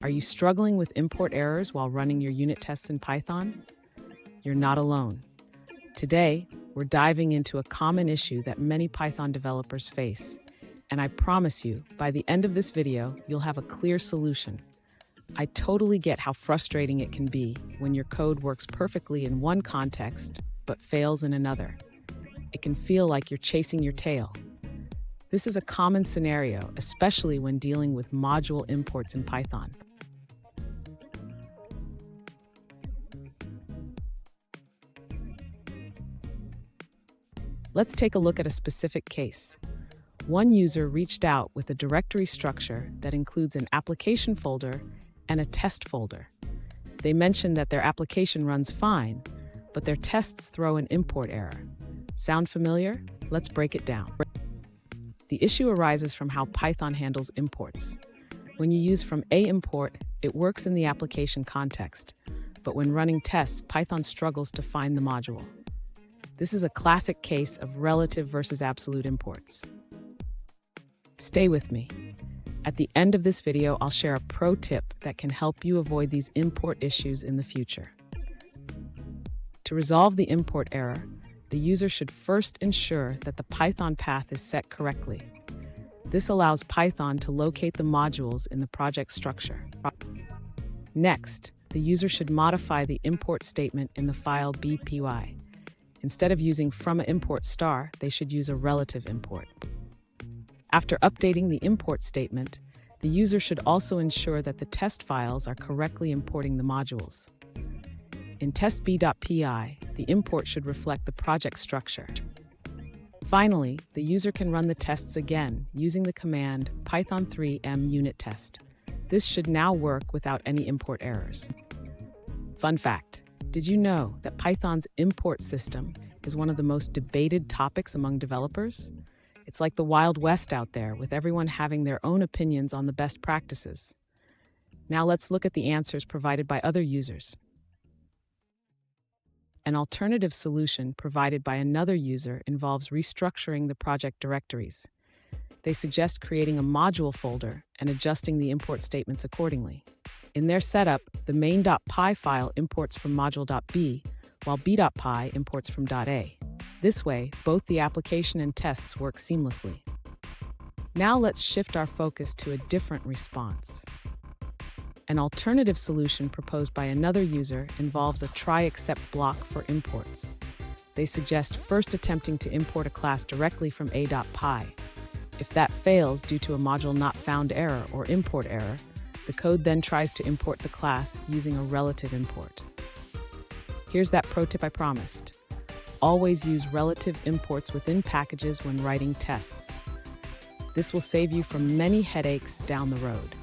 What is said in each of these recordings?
Are you struggling with import errors while running your unit tests in Python? You're not alone. Today, we're diving into a common issue that many Python developers face. And I promise you, by the end of this video, you'll have a clear solution. I totally get how frustrating it can be when your code works perfectly in one context, but fails in another. It can feel like you're chasing your tail. This is a common scenario, especially when dealing with module imports in Python. Let's take a look at a specific case. One user reached out with a directory structure that includes an application folder and a test folder. They mentioned that their application runs fine, but their tests throw an import error. Sound familiar? Let's break it down. The issue arises from how Python handles imports. When you use from a import, it works in the application context, but when running tests, Python struggles to find the module. This is a classic case of relative versus absolute imports. Stay with me. At the end of this video, I'll share a pro tip that can help you avoid these import issues in the future. To resolve the import error, the user should first ensure that the Python path is set correctly. This allows Python to locate the modules in the project structure. Next, the user should modify the import statement in the file bpy. Instead of using from a import star, they should use a relative import. After updating the import statement, the user should also ensure that the test files are correctly importing the modules. In test.b.py, the import should reflect the project structure. Finally, the user can run the tests again using the command python3m Unittest. This should now work without any import errors. Fun fact. Did you know that Python's import system is one of the most debated topics among developers? It's like the Wild West out there, with everyone having their own opinions on the best practices. Now let's look at the answers provided by other users. An alternative solution provided by another user involves restructuring the project directories. They suggest creating a module folder and adjusting the import statements accordingly. In their setup, the main.py file imports from module.b, while b.py imports from .a. This way, both the application and tests work seamlessly. Now let's shift our focus to a different response. An alternative solution proposed by another user involves a try-except block for imports. They suggest first attempting to import a class directly from a.py. If that fails due to a module not found error or import error, the code then tries to import the class using a relative import. Here's that pro tip I promised. Always use relative imports within packages when writing tests. This will save you from many headaches down the road.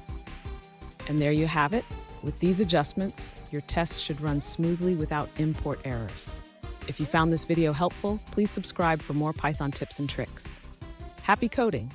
And there you have it. With these adjustments, your tests should run smoothly without import errors. If you found this video helpful, please subscribe for more Python tips and tricks. Happy coding!